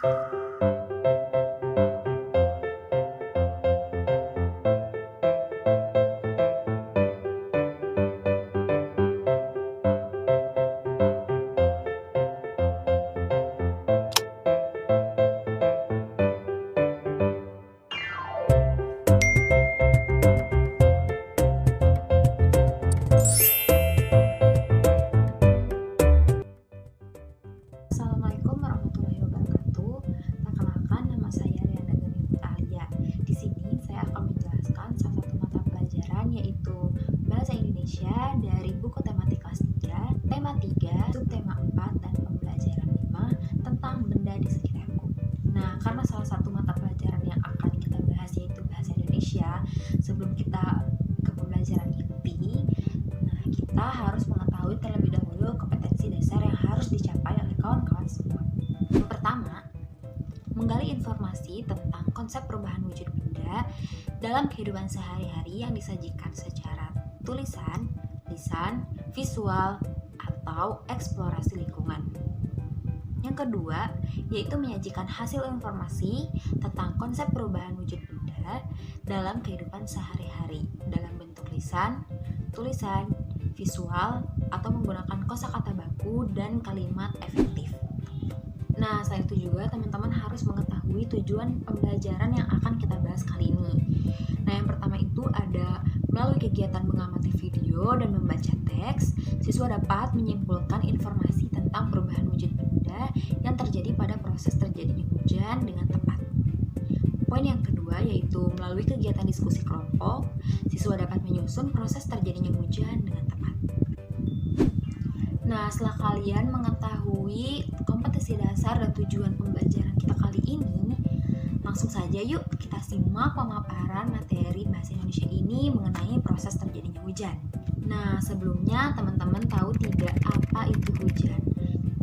Assalamualaikum warahmatullahi wabarakatuh. Perkenalkan, nama saya Riana Gani Alia. Di sini saya akan menjelaskan salah satu mata pelajaran yaitu Bahasa Indonesia dari buku tematik kelas 3, tema 3, subtema 4 dan pembelajaran 5 tentang benda di sekitarku. Nah, karena salah satu mata pelajaran yang akan kita bahas yaitu Bahasa Indonesia, sebelum kita ke pembelajaran inti, kita harus mengetahui terlebih dahulu kompetensi dasar yang harus dicapai oleh kawan-kawan semua. Yang pertama, menggali informasi tentang konsep perubahan wujud benda dalam kehidupan sehari-hari yang disajikan secara tulisan, lisan, visual, atau eksplorasi lingkungan. Yang kedua, yaitu menyajikan hasil informasi tentang konsep perubahan wujud benda dalam kehidupan sehari-hari dalam bentuk lisan, tulisan, visual, atau menggunakan kosakata baku dan kalimat efektif. Nah, selain itu juga teman-teman harus mengetahui tujuan pembelajaran yang akan kita bahas kali ini. Nah, yang pertama itu ada melalui kegiatan mengamati video dan membaca teks, siswa dapat menyimpulkan informasi tentang perubahan wujud benda yang terjadi pada proses terjadinya hujan dengan tepat. Poin yang kedua yaitu melalui kegiatan diskusi kelompok, siswa dapat menyusun proses terjadinya hujan dengan tepat. Nah, setelah kalian mengetahui kompetensi dasar dan tujuan pembelajaran kita kali ini, langsung saja yuk kita simak pemaparan materi Bahasa Indonesia ini mengenai proses terjadinya hujan. Nah, sebelumnya teman-teman tahu tidak apa itu hujan?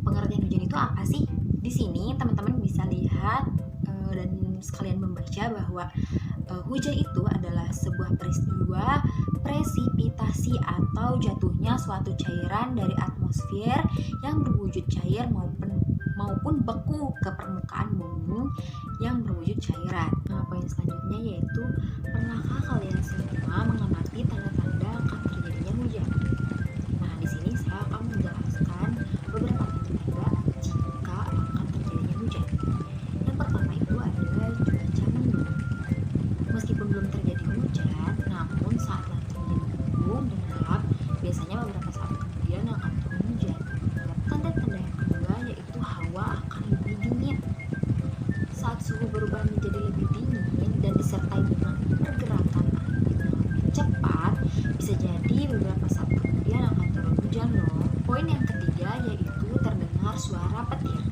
Pengertian hujan itu apa sih? Di sini teman-teman bisa lihat dan sekalian membaca bahwa hujan itu adalah sebuah peristiwa presipitasi atau jatuhnya suatu cairan dari atmosfer yang berwujud cair maupun beku ke permukaan bumi yang berwujud cairan. Nah, poin selanjutnya yaitu pernahkah kalian semua mengamati tanda-tanda akan terjadinya hujan? Nah, di sini saya akan menjelaskan beberapa tanda jika akan terjadinya hujan. Yang pertama itu adalah cuaca mendung. Meskipun belum terjadi hujan, namun saat langit mendung dan gelap, biasanya beberapa saat kemudian akan turun hujan. Tanda-tanda yang kedua yaitu hawa akan lebih dingin. Saat suhu berubah menjadi lebih dingin dan disertai dengan pergerakan angin yang lebih cepat, bisa jadi beberapa saat kemudian akan turun hujan loh. Poin yang ketiga yaitu terdengar suara petir.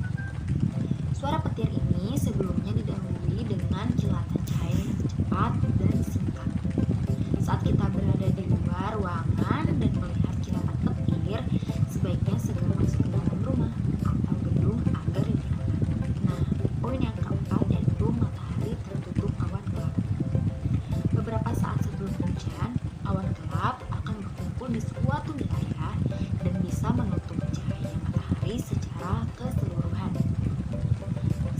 Suara petir ini sebelumnya didahului dengan kilatan cahaya yang cepat dan singkat. Saat kita berada di luar ruangan dan melihat kilatan petir, sebaiknya segera masuk ke dalam rumah atau gedung agar lebih aman. Nah, poin yang keempat yaitu matahari tertutup awan gelap. Beberapa saat sebelum hujan, awan gelap akan berkumpul di suatu wilayah dan bisa menutup cahaya matahari secara keseluruhan.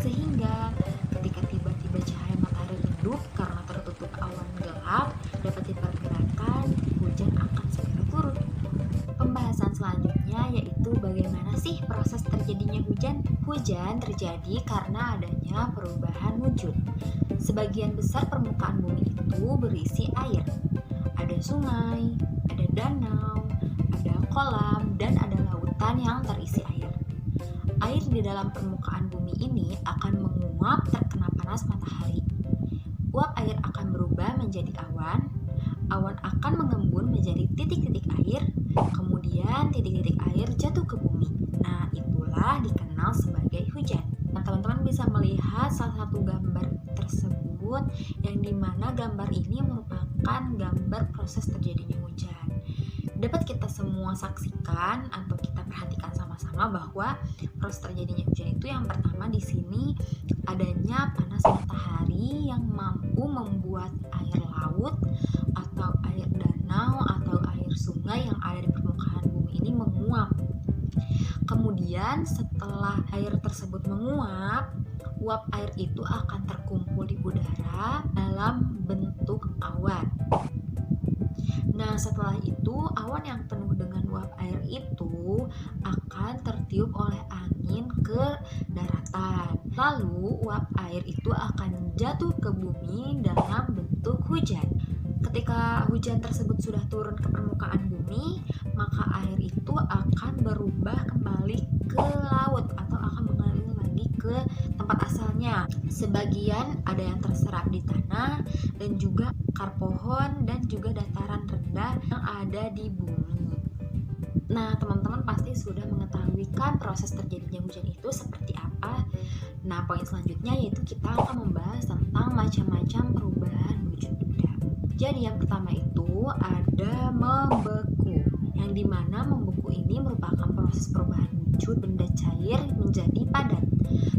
Sehingga ketika tiba-tiba cahaya matahari redup karena tertutup awan gelap dapat diperkirakan hujan akan segera turun. Pembahasan selanjutnya yaitu bagaimana sih proses terjadinya hujan? Hujan terjadi karena adanya perubahan wujud. Sebagian besar permukaan bumi itu berisi air. Ada sungai, ada danau, ada kolam, dan ada lautan yang terisi air. Air di dalam permukaan bumi ini akan menguap terkena panas matahari. Uap air akan berubah menjadi awan. Awan akan mengembun menjadi titik-titik air, kemudian titik-titik air jatuh ke bumi. Nah, itulah dikenal sebagai hujan. Nah, teman-teman bisa melihat salah satu gambar tersebut yang dimana gambar ini merupakan gambar proses terjadinya hujan. Dapat kita semua saksikan atau kita perhatikan sama-sama bahwa proses terjadinya hujan itu yang pertama di sini adanya panas matahari yang mampu membuat air laut atau air danau atau air sungai yang ada di permukaan bumi ini menguap. Kemudian setelah air tersebut menguap, uap air itu akan terkumpul di udara dalam bentuk awan. Nah, setelah itu awan yang penuh dengan uap air itu akan tertiup oleh angin ke daratan. Lalu uap air itu akan jatuh ke bumi dalam bentuk hujan. Ketika hujan tersebut sudah turun ke permukaan bumi, maka air itu akan berubah kembali ke laut atau akan mengalir lagi ke tempat asalnya. Sebagian ada yang terserap di tanah dan juga akar pohon dan juga dataran rendah yang ada di bumi. Nah, teman-teman pasti sudah mengetahui kan proses terjadinya hujan itu seperti apa. Nah, poin selanjutnya yaitu kita akan membahas tentang macam-macam perubahan wujud benda. Jadi yang pertama itu ada membeku, yang dimana membeku ini merupakan proses perubahan wujud benda cair menjadi padat.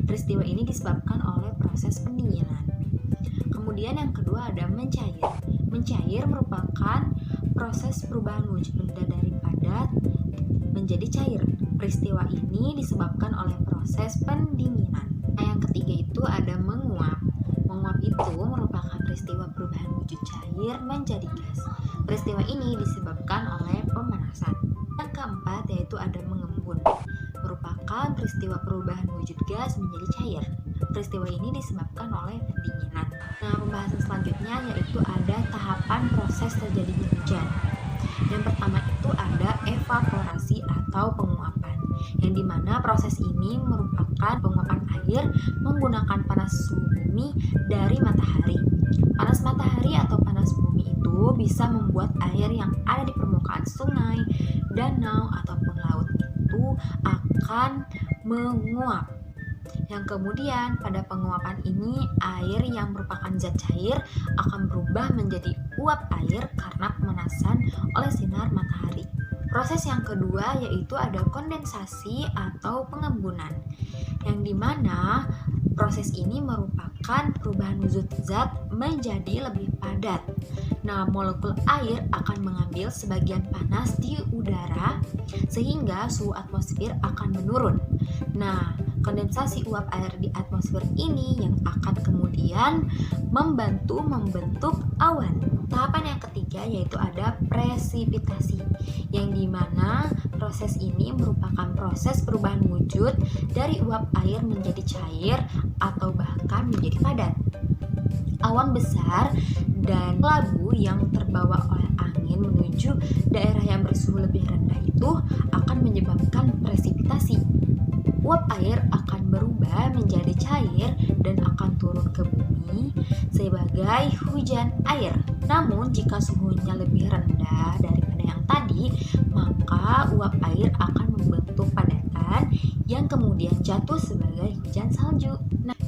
Peristiwa ini disebabkan oleh proses pendinginan. Kemudian yang kedua ada mencair. Mencair merupakan proses perubahan wujud benda dari padat menjadi cair. Peristiwa ini disebabkan oleh proses pendinginan. Nah, yang ketiga itu ada menguap. Menguap itu merupakan peristiwa perubahan wujud cair menjadi gas. Peristiwa ini disebabkan oleh pemanasan. Yang keempat yaitu ada mengembun. Merupakan peristiwa perubahan wujud gas menjadi cair. Peristiwa ini disebabkan oleh pendinginan. Nah, pembahasan selanjutnya yaitu ada tahapan proses terjadinya hujan. Yang pertama itu ada evaporasi atau penguapan, yang dimana proses ini merupakan penguapan air menggunakan panas suhu bumi dari matahari. Panas matahari atau panas bumi itu bisa membuat air yang ada di permukaan sungai, danau, ataupun laut itu akan menguap. Yang kemudian pada penguapan ini air yang merupakan zat cair akan berubah menjadi uap air karena pemanasan oleh sinar matahari. Proses yang kedua yaitu ada kondensasi atau pengembunan, yang dimana proses ini merupakan perubahan wujud zat menjadi lebih padat. Nah, molekul air akan mengambil sebagian panas di udara sehingga suhu atmosfer akan menurun. Nah, kondensasi uap air di atmosfer ini yang akan kemudian membantu membentuk awan. Tahapan yang ketiga yaitu ada presipitasi, yang dimana proses ini merupakan proses perubahan wujud dari uap air menjadi cair atau bahkan menjadi padat. Awan besar dan labu yang terbawa oleh angin menuju daerah yang bersuhu lebih rendah itu akan menyebabkan presipitasi. Uap air akan berubah menjadi cair dan akan turun ke bumi sebagai hujan air. Namun jika suhunya lebih rendah daripada yang tadi, maka uap air akan membentuk padatan yang kemudian jatuh sebagai hujan salju.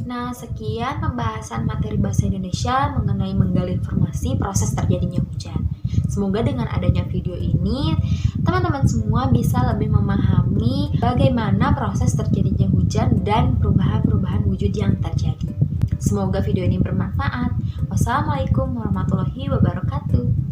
Nah, sekian pembahasan materi bahasa Indonesia mengenai menggali informasi proses terjadinya hujan. Semoga dengan adanya video ini, teman-teman semua bisa lebih memahami bagaimana proses terjadinya hujan dan perubahan-perubahan wujud yang terjadi. Semoga video ini bermanfaat. Wassalamualaikum warahmatullahi wabarakatuh.